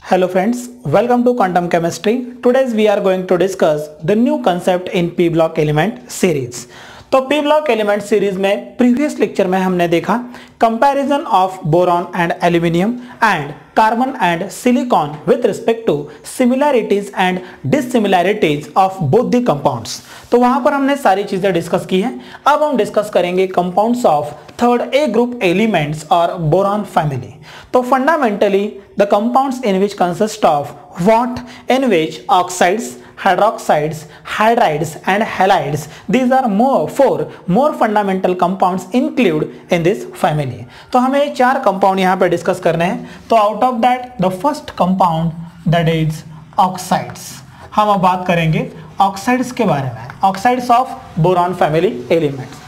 Hello friends, welcome to Quantum Chemistry. Today we are going to discuss the new concept in p block element series. तो p block element series में previous lecture में हमने देखा comparison of boron and aluminium and carbon and silicon with respect to similarities and dissimilarities of both the compounds. तो वहां पर हमने सारी चीजें डिस्कस की हैं. अब हम डिस्कस करेंगे compounds of third A group elements और बोरॉन फैमिली. तो fundamentally the compounds in which consist of what? In which oxides, hydroxides, hydrides and halides, these are four more fundamental compounds include in this family. तो हमें चार compound यहाँ पे discuss करने हैं. तो out of that the first compound that is oxides. हम अब बात करेंगे ऑक्साइड्स के बारे में. Oxides of boron family elements.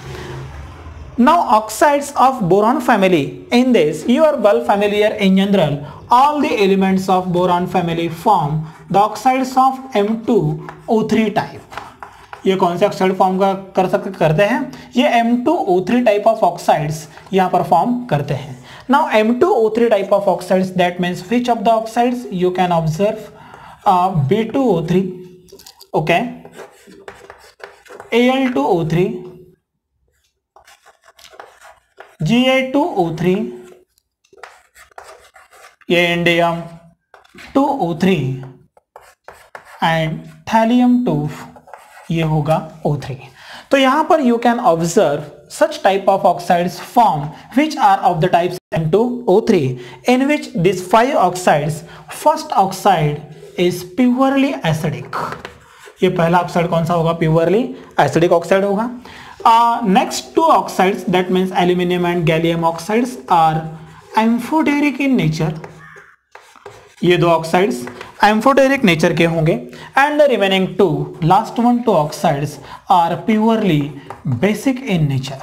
Now oxides of boron family, in this you are well familiar in general, all the elements of boron family form the oxides of M2O3 type. ये कौन से oxide form करते हैं? ये M2O3 type of oxides यहाँ पर form करते हैं. Now M2O3 type of oxides, that means which of the oxides you can observe? B2O3, okay, Al2O3, Ga2O3, ये इंडियम 2O3 एंड थैलियम 2 ये होगा O3. तो यहां पर you can observe such type of oxides form which are of the types M2O3, in which these 5 oxides, first oxide is purely acidic. ये पहला oxide कौन सा होगा? प्योरली एसिडिक ऑक्साइड होगा. Next two oxides, that means aluminium and gallium oxides, are amphoteric in nature. ये दो oxides amphoteric nature के होंगे. And the remaining two, last one two oxides are purely basic in nature.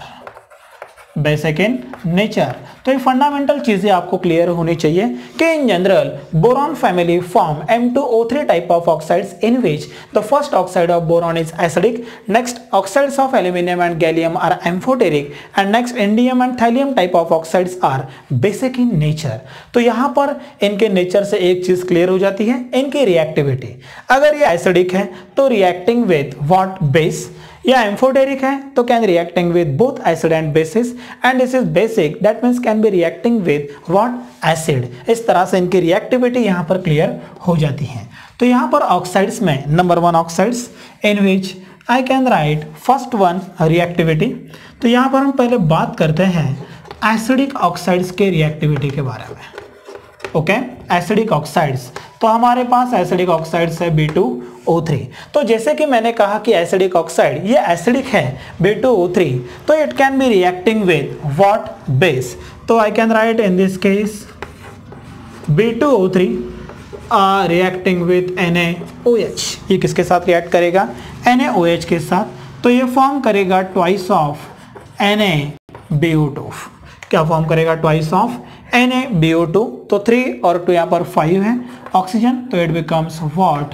Basic in nature. तो ये fundamental चीजें आपको clear होनी चाहिए कि in general boron family form M2O3 type of oxides in which the first oxide of boron is acidic. Next oxides of aluminium and gallium are amphoteric and next indium and thallium type of oxides are basic in nature. तो यहाँ पर इनके nature से एक चीज clear हो जाती है, इनकी रिएक्टिविटी. अगर ये एसिडिक है तो रिएक्टिंग विद व्हाट? बेस. या एम्फोटेरिक है तो can reacting with both acid and basis. And this is basic, that means can be reacting with what? Acid. इस तरह से इनकी रिएक्टिविटी यहां पर क्लियर हो जाती है. तो यहां पर ऑक्साइड्स में number 1 oxides in which I can right first one reactivity. तो यहां पर हम पहले बात करते हैं एसिडिक ऑक्साइड्स के रिएक्टिविटी के बारे में. Okay, acidic oxides. तो हमारे पास एसिडिक ऑक्साइड्स है B2O3. तो जैसे कि मैंने कहा कि एसिडिक ऑक्साइड ये एसिडिक है B2O3, तो it can be reacting with what? Base. तो I can write in this case B2O3 reacting with NaOH. ये किसके साथ रिएक्ट करेगा? NaOH के साथ. तो ये फॉर्म करेगा ट्वाइस ऑफ NaBO2. क्या फॉर्म करेगा? Twice of NaBO2. तो 3 और 2 यहाँ पर 5 है ऑक्सीजन, तो it becomes what?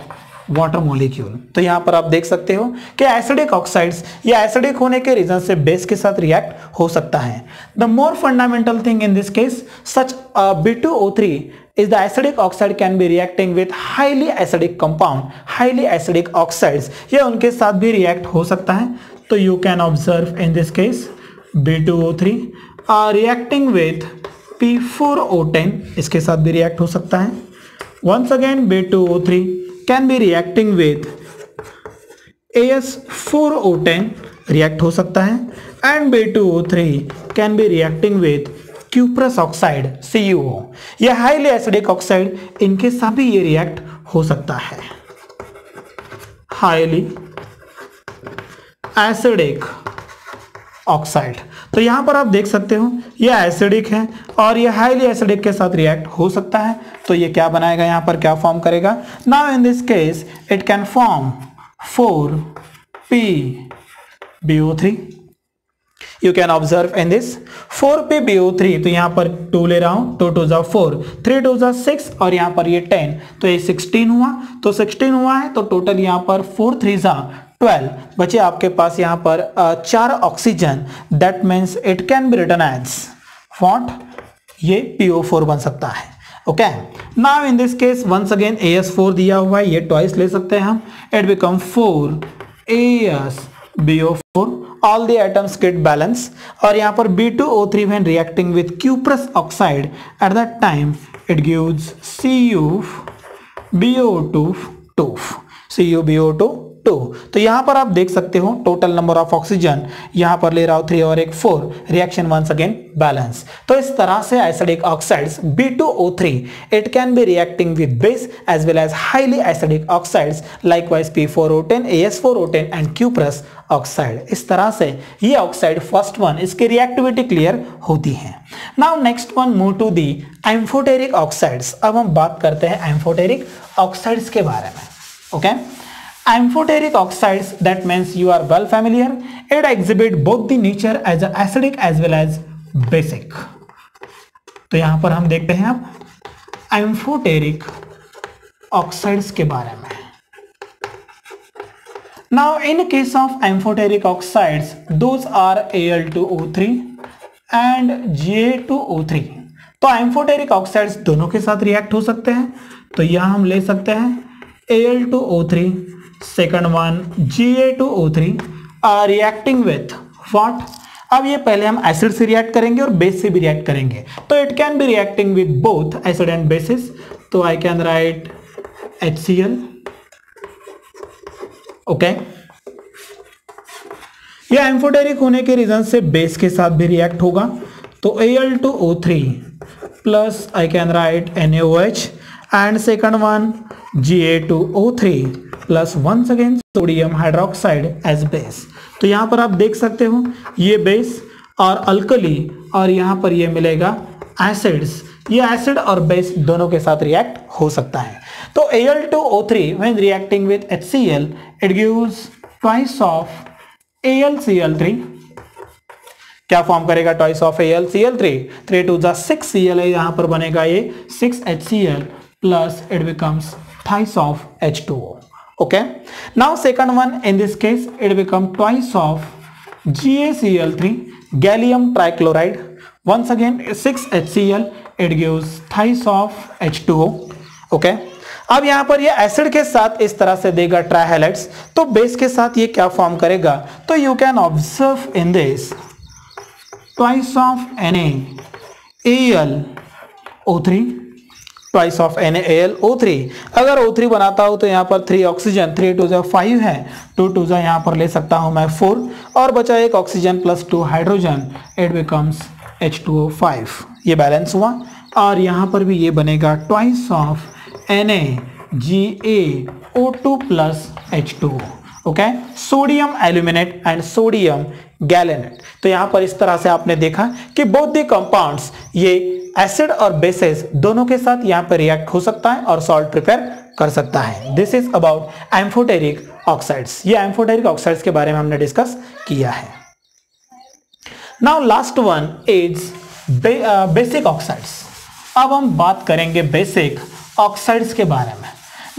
Water molecule. तो यहाँ पर आप देख सकते हो कि एसिडिक ऑक्साइड्स या एसिडिक होने के रीजन से बेस के साथ रिएक्ट हो सकता है. The more fundamental thing in this case, such B2O3 is the acidic oxide can be reacting with highly acidic compound, highly acidic oxides. ये उनके साथ भी रिएक्ट हो सकता है. तो you can observe in this case B2O3 reacting with P4O10. इसके साथ भी रिएक्ट हो सकता है. Once again B2O3 can be reacting with AS4O10 react हो सकता है. and B2O3 can be reacting with cuprous oxide CuO. ये हाईली एसिडिक ऑक्साइड, इनके साथ भी ये रिएक्ट हो सकता है. Highly acidic oxide. तो यहां पर आप देख सकते हो ये एसिडिक है और ये हाईली एसिडिक के साथ रिएक्ट हो सकता है. तो ये क्या बनाएगा? यहां पर क्या फॉर्म करेगा? Now in this case it can form 4PbO3. You can observe in this 4PbO3. तो यहां पर 2 ले रहा हूं, 2 2 जा 4, 3 2 जा 6 और यहां पर ये 10, तो ये 16 हुआ. तो 16 हुआ है तो टोटल यहां पर 4 3 जा 12 बचे आपके पास यहां पर 4 oxygen. That means it can be written as what? ये PO4 बन सकता है. Okay, now in this case once again AS4 दिया हुआ है, ये ट्वाइस ले सकते हैं हम, it become 4AsBO4, all the atoms get balance, और यहाँ पर B2O3 when reacting with cuprous oxide at that time it gives CuBO2. तो यहाँ पर आप देख सकते हो टोटल नंबर ऑफ ऑक्सीजन यहाँ पर ले रहा हूं 3 और एक 4, रिएक्शन वंस अगेन बैलेंस। तो इस तरह से acidic oxides B2O3 it can be reacting with base as well as highly acidic oxides likewise P4O10, AS4O10 and cuprous oxide. इस तरह से ये ऑक्साइड फर्स्ट वन इसकी रिएक्टिविटी क्लियर होती है। Now next one move to the amphoteric oxides. अब हम बात करते हैं एम्फोटेरिक ऑक्साइड्स के बारे में। Okay, amphoteric oxides, that means you are well familiar, it exhibit both the nature as a acidic as well as basic. तो यहां पर हम देखते हैं अब एम्फोटेरिक ऑक्साइड्स के बारे में। Now in case of amphoteric oxides, those are Al2O3 and Ga2O3. तो एम्फोटेरिक ऑक्साइड्स दोनों के साथ रिएक्ट हो सकते हैं, तो यहां हम ले सकते हैं Al2O3, second one Ga2O3 are reacting with what. अब ये पहले हम एसिड से रिएक्ट करेंगे और बेस से भी रिएक्ट करेंगे, तो it can be reacting with both acid and bases. तो I can write HCl। Okay, ये एम्फोटेरिक होने के रीजन से बेस के साथ भी रिएक्ट होगा, तो Al2O3 plus I can write NaOH and second one Ga2O3 plus once again sodium hydroxide as base. तो यहां पर आप देख सकते हो ये बेस और अल्कली, और यहां पर ये मिलेगा एसिड्स। ये एसिड और बेस दोनों के साथ रिएक्ट हो सकता है। तो Al2O3 when reacting with HCl it gives twice of AlCl3। क्या फॉर्म करेगा ट्वाइस ऑफ AlCl3? 3 2 6Cl है, यहां पर बनेगा ये 6HCl plus it becomes thrice of H2O. Okay, now second one in this case it become twice of GaCl3, gallium trichloride, once again 6HCl, it gives thrice of H2O. Okay, अब यहां पर ये acid के साथ इस तरह से देगा ट्राइहैलाइड्स, तो बेस के साथ ये क्या फॉर्म करेगा? तो you can observe in this twice of NaAlO3, twice of NaAlO3। अगर O3 बनाता हूं तो यहां पर 3 ऑक्सीजन, 3 2 5 है, 2 2 यहां पर ले सकता हूं मैं 4, और बचा एक oxygen plus 2 hydrogen, it becomes H2O5। ये बैलेंस हुआ, और यहां पर भी ये बनेगा twice of NaGaO2 plus H2O। Okay, sodium aluminate and sodium gallate. तो यहां पर इस तरह से आपने देखा कि बोथ द कंपाउंड्स ये एसिड और बेसेस दोनों के साथ यहां पर रिएक्ट हो सकता है और सॉल्ट प्रिपेयर कर सकता है। This is about amphoteric oxides. ये एम्फोटेरिक ऑक्साइड्स के बारे में हमने डिस्कस किया है। Now last one is basic oxides. अब हम बात करेंगे बेसिक ऑक्साइड्स के बारे में।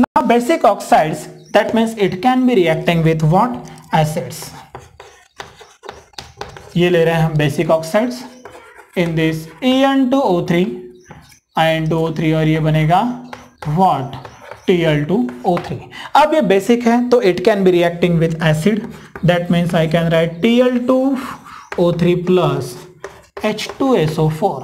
Now basic oxides that means it can be reacting with what? Acids. ये ले रहे हैं हम basic oxides in this En2O3 and2O3, और ये बनेगा व्हाट? Tl2O3। अब ये बेसिक है तो it can be reacting with acid, that means I can right Tl2O3 plus H2SO4।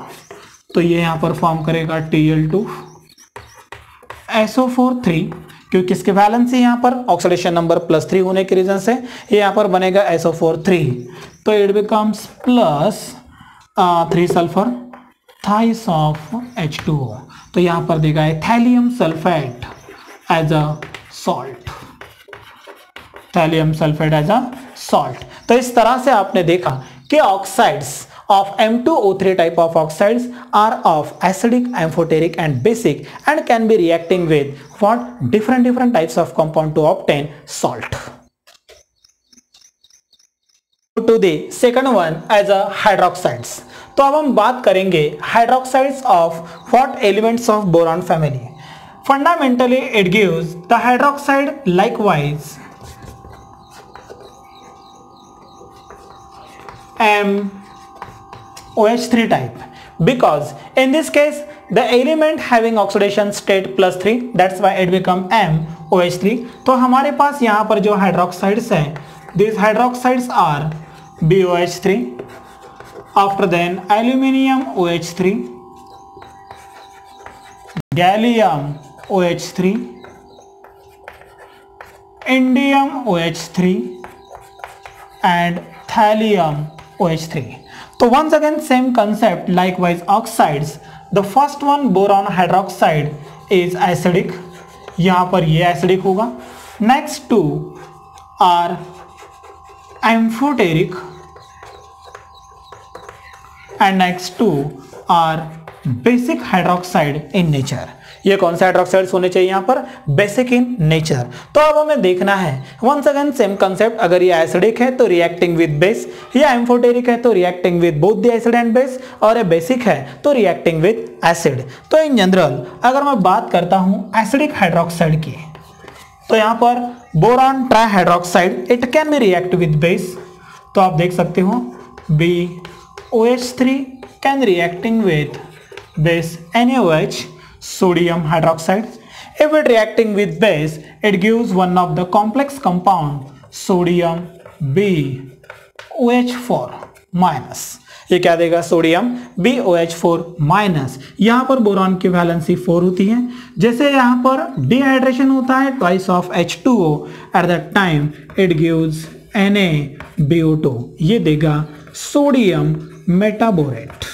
तो ये यहां पर फॉर्म करेगा Tl2SO4 क्योंकि इसके वैलेंसी यहां पर ऑक्सीडेशन नंबर +3 होने के रीजन से ये यहां पर बनेगा SO4 तो it becomes plus 3 sulphur thrice of H2O। तो यहां पर देगा thallium sulphate as a salt, thallium sulphate as a salt. तो इस तरह से आपने देखा कि oxides of M2O3 type of oxides are of acidic, amphoteric and basic and can be reacting with what? Different types of compound to obtain salt. To the second one as a hydroxides. तो अब हम बात करेंगे hydroxides of what elements of boron family. Fundamentally it gives the hydroxide likewise OH3 type, because in this case the element having oxidation state +3, that's why it become MOH3। तो हमारे पास यहाँ पर जो हाइड्रोक्साइड्स हैं, these hydroxides are BOH3, after then aluminium OH3, gallium OH3, indium OH3 and thallium OH3। तो once again same concept, likewise oxides, the first one boron hydroxide is acidic, यहाँ पर ये acidic होगा। next two are amphoteric and next two are basic hydroxide in nature। ये कौन से hydroxides होने चाहिए यहाँ पर? Basic in nature. तो अब हमें देखना है वंस अगेन सेम कंसेप्ट, अगर ये एसिडिक है तो रिएक्टिंग विद बेस, या एम्फोटेरिक है तो reacting with both the acid and base, और ये बेसिक है तो रिएक्टिंग विद एसिड। तो इन जनरल अगर मैं बात करता हूं एसिडिक हाइड्रोक्साइड की, तो यहाँ पर boron trihydroxide it can B react with base. तो आप देख सकते हो BOH3 can reacting with base NaOH, sodium hydroxide. If it reacting with base, it gives one of the complex compound sodium BOH4 minus। ये क्या देगा? Sodium BOH4 minus. यहाँ पर बोरॉन की वैलेंसी 4 होती है। जैसे यहाँ पर डिहाइड्रेशन होता है twice of H2O, at that time it gives NaBO2, ये देगा सोडियम मेटाबोरेट।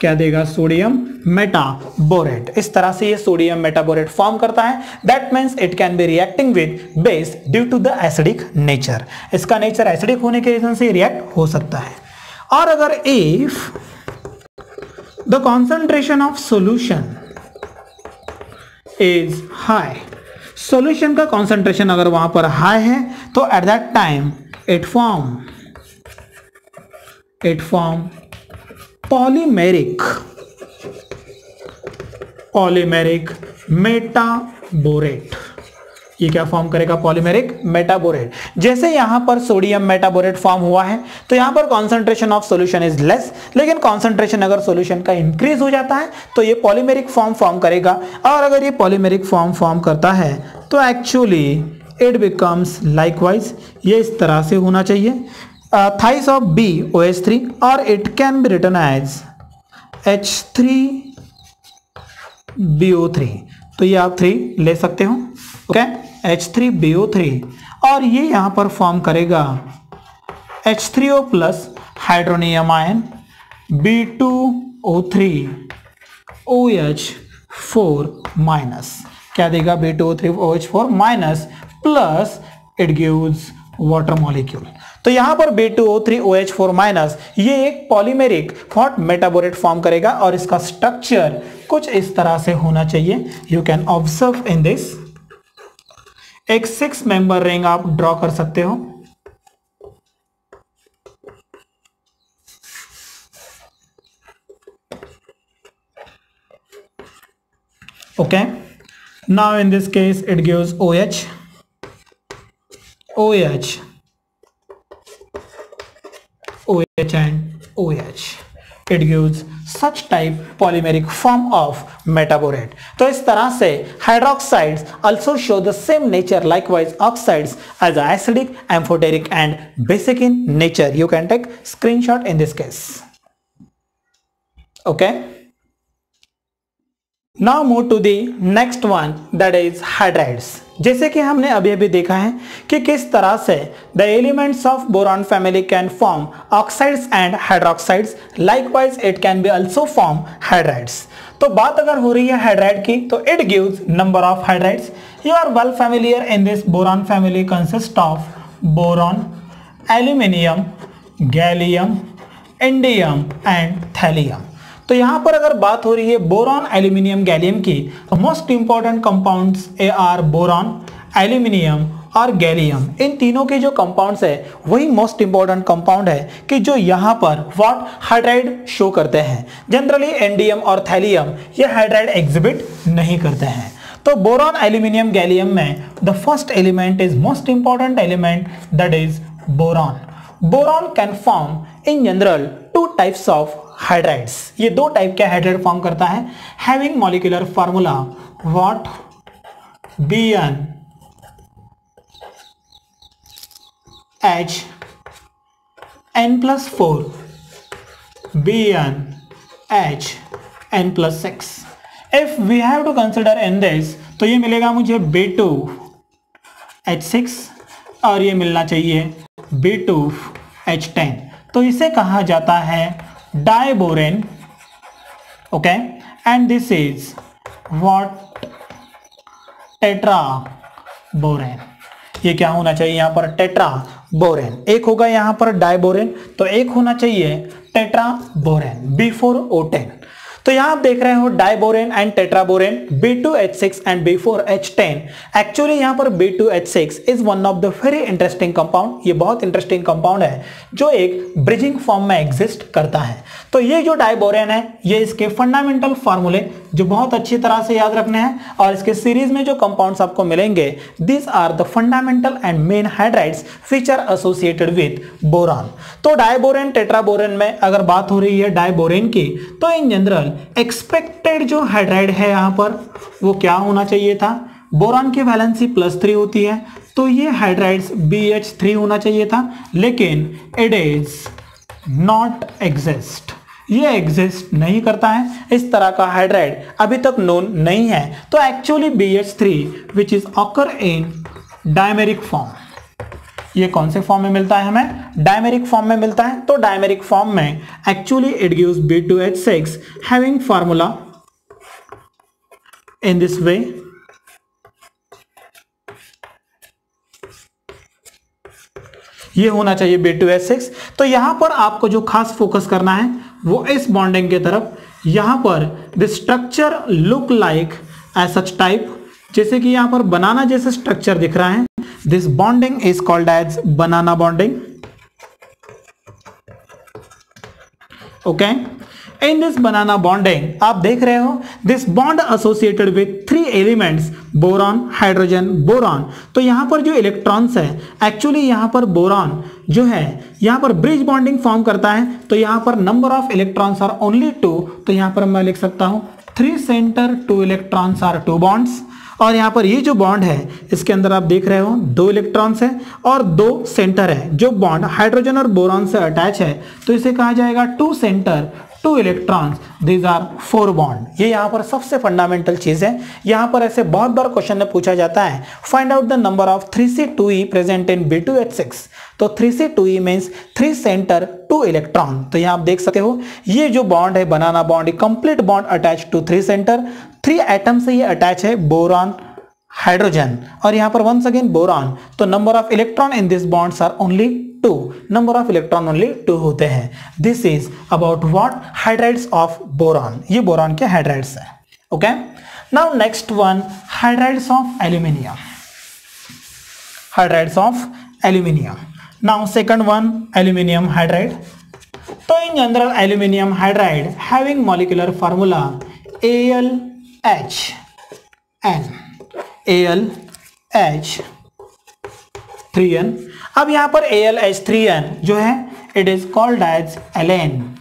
क्या देगा? Sodium metaborate. इस तरह से ये सोडियम मेटाबोरेट फॉर्म करता है। That means it can be reacting with base due to the acidic nature. इसका नेचर एसिडिक होने के रीजन से रिएक्ट हो सकता है। और अगर if the concentration of solution is high, solution का कॉन्सेंट्रेशन अगर वहां पर हाई है, तो eight that time it form polymeric metaborate. ये क्या फॉर्म करेगा? Polymeric metaborate. जैसे यहां पर सोडियम मेटाबोरेट फॉर्म हुआ है, तो यहां पर concentration of solution is less, लेकिन कॉन्सेंट्रेशन अगर सॉल्यूशन का इंक्रीज हो जाता है तो ये पॉलीमेरिक फॉर्म करेगा। और अगर ये पॉलीमेरिक फॉर्म करता है तो एक्चुअली इट बिकम्स लाइकवाइज, ये इस तरह से होना चाहिए, thrice of BOH3, और it can be written as H3BO3। तो ये आप 3 ले सकते हो, ओके, H3BO3, और ये यहां पर फॉर्म करेगा H3O plus hydronium ion B2O3 OH4 minus. क्या देगा? B2O3 OH4 minus, plus it gives water molecule. तो यहां पर B2O3 OH4 माइनस ये एक पॉलीमेरिक हॉट मेटाबोरेट फॉर्म करेगा, और इसका स्ट्रक्चर कुछ इस तरह से होना चाहिए। You can observe in this, एक 6 मेंबर रिंग आप ड्रॉ कर सकते हो। Okay, now in this case it gives OH and OH, it gives such type polymeric form of metaborate। तो इस तरह से hydroxides also show the same nature, likewise oxides as acidic, amphoteric and basic in nature। You can take screenshot in this case, okay। Now move to the next one, that is hydrides। जैसे कि हमने अभी देखा है कि किस तरह से the elements of boron family can form oxides and hydroxides, likewise it can be also form hydrides. तो बात अगर हो रही है हाइड्राइड की, तो it gives number of hydrides. You are well familiar in this boron family consist of boron, aluminium, gallium, indium and thallium. तो यहां पर अगर बात हो रही है बोरॉन, एल्यूमिनियम, गैलियम की, तो most important compounds are boron, aluminium और गैलियम। इन तीनों के जो कंपाउंड्स है वही मोस्ट इंपॉर्टेंट कंपाउंड है कि जो यहां पर व्हाट हाइड्राइड शो करते हैं। जनरली इंडियम और थैलियम ये हाइड्राइड एग्जिबिट नहीं करते हैं। तो बोरॉन, एल्यूमिनियम, गैलियम में the first element is most important element, that is boron. Boron can form in general 2 types of hydrides, ये दो टाइप के हाइड्राइड फॉर्म करता है, having molecular formula what Bn H n+4 Bn H n+6. If we have to consider in this, तो ये मिलेगा मुझे B2H6 और ये मिलना चाहिए B2H10. तो इसे कहा जाता है diborane. Okay, and this is what tetra borane. ये क्या होना चाहिए यहाँ पर? Tetra borane. एक होगा यहाँ पर डाइबोरेन, तो एक होना चाहिए टेट्रा बोरेन B4O10. तो यहां आप देख रहे हो diborane and tetraborane B2H6 and B4H10. Actually यहां पर B2H6 is one of the very interesting compound. ये बहुत इंटरेस्टिंग कंपाउंड है जो एक ब्रिजिंग फॉर्म में एग्जिस्ट करता है. तो ये जो डाइबोरेन है, ये इसके फंडामेंटल फार्मूले जो बहुत अच्छी तरह से याद रखने हैं, और इसके सीरीज में जो कंपाउंड्स आपको मिलेंगे, this are the fundamental and main hydrides which are associated with boron. तो डाइबोरेन टेट्राबोरेन में अगर बात हो रही है डाइबोरेन की, तो इन जनरल एक्सपेक्टेड जो हाइड्राइड है यहां पर वो क्या होना चाहिए था? बोरान की वैलेंसी +3 होती है, तो ये हाइड्राइड्स BH3 होना चाहिए था, लेकिन इट इज नॉट एग्जिस्ट. ये एग्जिस्ट नहीं करता है. इस तरह का हाइड्राइड अभी तक नोन नहीं है. तो actually BH3 which is occur in dimeric form, ये कौन से फॉर्म में मिलता है? हमें डायमेरिक फॉर्म में मिलता है. तो डायमेरिक फॉर्म में actually it gives B2H6 having formula in this वे. ये होना चाहिए B2H6. तो यहां पर आपको जो खास फोकस करना है वो इस बॉन्डिंग की तरफ. यहां पर the structure look like as such type, जैसे कि यहां पर बनाना जैसे स्ट्रक्चर दिख रहा है. This bonding is called as banana bonding. Okay. In this banana bonding, आप देख रहे हो this bond associated with 3 elements, boron, hydrogen, boron. तो यहां पर जो इलेक्ट्रॉन्स है, एक्चुअली यहां पर बोरॉन जो है यहां पर ब्रिज बॉन्डिंग फॉर्म करता है. तो यहां पर number of electrons are only 2. तो यहां पर मैं लिख सकता हूं 3 सेंटर 2 इलेक्ट्रॉन्स आर 2 बॉन्ड्स. और यहाँ पर ये जो बॉन्ड है इसके अंदर आप देख रहे हो 2 इलेक्ट्रॉन्स है और 2 सेंटर है. जो बॉन्ड हाइड्रोजन और बोरॉन से अटैच है, तो इसे कहा जाएगा 2 centre 2 electrons. These are 4 bond. ये यहाँ पर सबसे फंडामेंटल चीज है. यहाँ पर ऐसे बहुत बार क्वेश्चन में पूछा जाता है, find out the number of 3C2E present in B2H6. तो 3C2E मीन्स 3 सेंटर 2 इलेक्ट्रॉन. तो यहाँ आप देख सकते हो ये जो बॉन्ड है banana bond, complete bond attach to 3 centre. 3 atom से ये अटैच है, बोरॉन, हाइड्रोजन, और यहाँ पर वंस अगेन बोरॉन. तो number of electron in this bonds are only 2. Number of electron only 2 होते हैं. This is about what? Hydrides of boron. ये बोरॉन के हाइड्राइड्स हैं. Okay, now next one, hydrides of aluminium. Hydrides of aluminium. Now second one, aluminium hydride. तो in general aluminium hydride having molecular formula AlHN, AlH3n. अब यहां पर AlH3n जो है it is called as alane.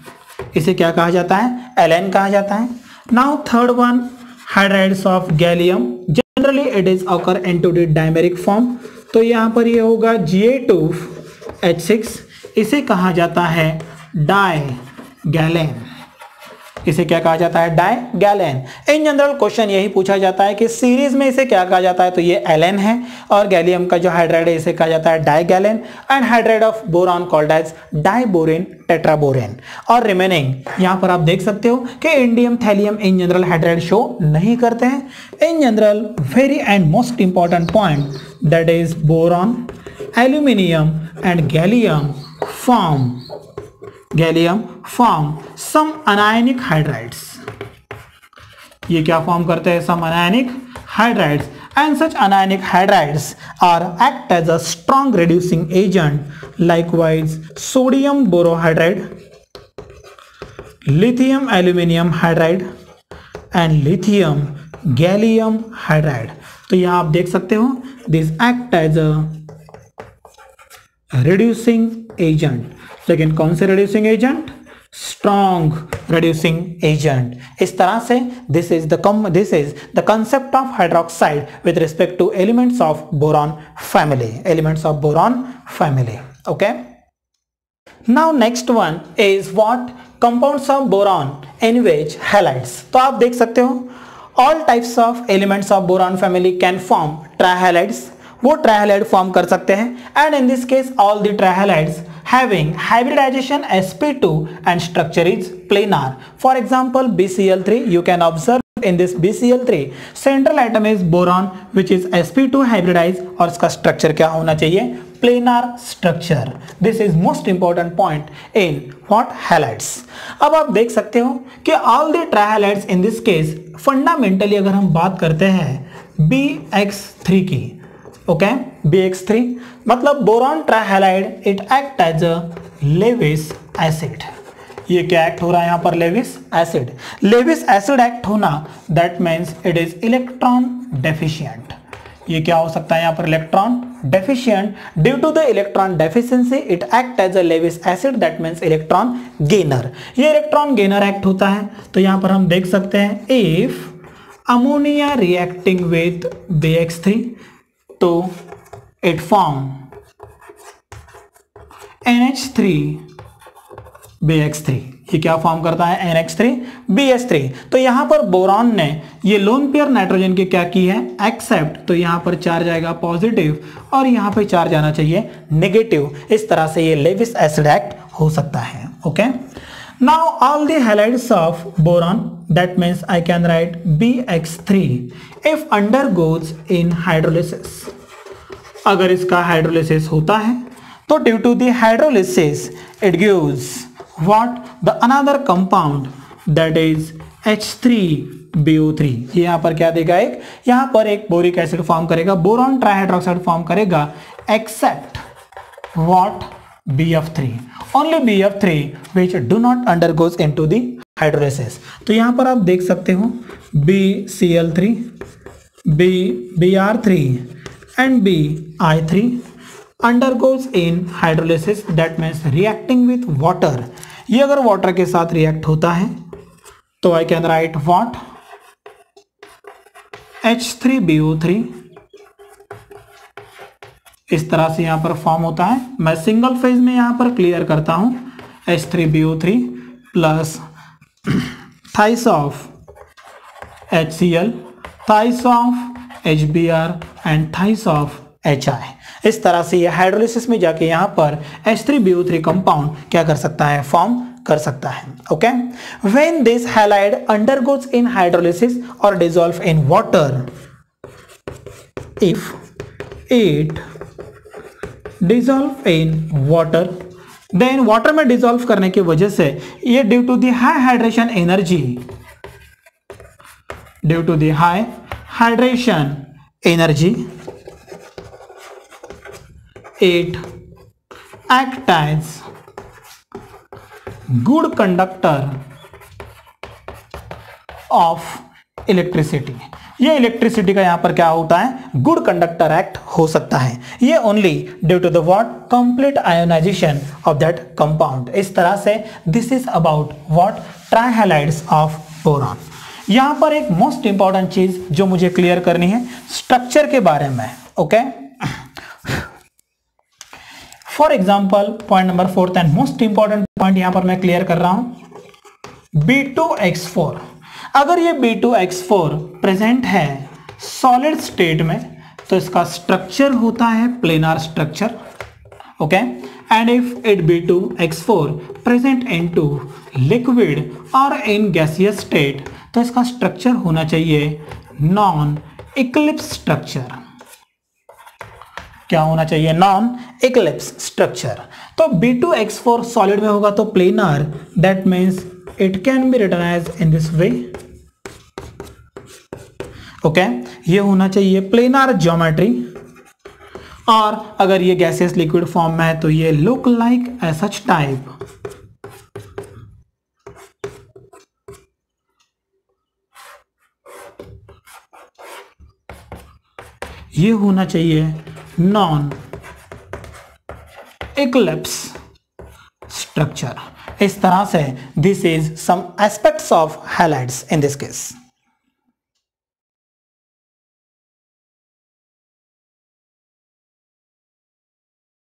इसे क्या कहा जाता है? एलेन कहा जाता है. Now third one, hydrides of gallium. Generally it is occur into the dimeric form. तो यहां पर ये होगा Ga2H6. इसे कहा जाता है डाई गैलेन. इसे क्या कहा जाता है? Digallane. In general question यही पूछा जाता है कि सीरीज में इसे क्या कहा जाता है, तो ये एलेन है, और गैलियम का जो हाइड्राइड है इसे कहा जाता है digallane, and hydride of boron called as diborane tetraborane. और रिमेनिंग यहां पर आप देख सकते हो कि indium thallium in general hydride show नहीं करते हैं. In general very and most important point, that is boron, aluminium and gallium form some anionic hydrides. ये क्या फॉर्म करते हैं? Some anionic hydrides. And such anionic hydrides are act as a strong reducing agent. Likewise sodium borohydride, lithium aluminium hydride and lithium gallium hydride. तो यहां आप देख सकते हो this act as a reducing agent. लेकिन कौन से reducing agent? strong reducing agent. इस तरह से this is the concept of hydroxide with respect to elements of boron family. Okay. Now next one is what? Compounds of boron in which halides. तो आप देख सकते हो all types of elements of boron family can form trihalides. वो ट्राइहलाइड form कर सकते हैं, and in this case all the trihalides having hybridization sp2 and structure is planar. For example, BCl3, you can observe in this BCl3 central atom is boron which is sp2 hybridized और इसका structure क्या होना चाहिए? Planar structure. This is most important point in what halides. अब आप देख सकते हो कि all the trihalides in this case fundamentally अगर हम बात करते हैं BX3 की, ओके, BX3 मतलब boron trihalide, it act as a Lewis acid. ये क्या एक्ट हो रहा है यहाँ पर? Lewis acid. Lewis acid act होना that means it is electron deficient. ये क्या हो सकता है यहाँ पर? Electron deficient. Due to the electron deficiency it act as a Lewis acid that means electron gainer. ये इलेक्ट्रॉन गेनर एक्ट होता है. तो यहाँ पर हम देख सकते हैं if ammonia reacting with BX3 तो इट फॉर्म NH3 BX3. ये क्या फॉर्म करता है? NH3 BH3. तो यहां पर बोरॉन ने ये लोन पेयर नाइट्रोजन की क्या की है? एक्सेप्ट. तो यहां पर चार्ज आएगा पॉजिटिव और यहां पे चार्ज आना चाहिए नेगेटिव. इस तरह से ये लेविस एसिड एक्ट हो सकता है. Okay. Now all the halides of boron that means I can write BX3 if undergoes in hydrolysis. अगर इसका हाइड्रोलिसिस होता है तो due to the hydrolysis it gives what the another compound that is H3BO3. ये यहाँ पर क्या देगा? यहाँ पर एक बोरिक एसिड फॉर्म करेगा, बोरॉन ट्राइहाइड्रोक्साइड फॉर्म करेगा accept what? BF3. Only BF3 which do not undergoes into the hydrolysis. तो यहाँ पर आप देख सकते हो BCl3, BR3 and BI3 undergoes in hydrolysis that means reacting with water. ये अगर वाटर के साथ रिएक्ट होता है तो I can right what? H3BO3. इस तरह से यहां पर फॉर्म होता है. मैं सिंगल फेज में यहां पर क्लियर करता हूं. H3BO3 plus thighs of HCl, thighs of HBr and thighs of HI. इस तरह से ये हाइड्रोलिसिस में जाके यहाँ पर H3BO3 कंपाउंड क्या कर सकता है? फॉर्म कर सकता है. Okay. When this halide undergoes in hydrolysis और dissolve in water, if it dissolve in water then water में डिसॉल्व करने की वजह से ये due to the high hydration energy, due to the high hydration energy it act as good conductor of electricity. ये electricity का यहां पर क्या होता है? गुड कंडक्टर एक्ट हो सकता है. ये only due to the what? Complete ionization of that compound. इस तरह से this is about what? Trihalides of boron. यहां पर एक मोस्ट इंपॉर्टेंट चीज जो मुझे क्लियर करनी है स्ट्रक्चर के बारे में. Okay. For example point number 4 and most important point यहां पर मैं क्लियर कर रहा हूं. B2X4. अगर ये B2X4 प्रेजेंट है सॉलिड स्टेट में तो इसका स्ट्रक्चर होता है planar structure. Okay. And if it B2X4 present into liquid और इन गैसियस स्टेट तो इसका स्ट्रक्चर होना चाहिए नॉन इक्लिप्स स्ट्रक्चर. क्या होना चाहिए? Non eclipse structure. तो B2X4 सॉलिड में होगा तो planar, that means it can be written as in this way. Okay. ये होना चाहिए प्लेनर ज्योमेट्री. और अगर ये गैसियस लिक्विड फॉर्म में है तो ये look like a such type. ये होना चाहिए नॉन इक्लिप्स स्ट्रक्चर. इस तरह से this is some aspects of halides in this case.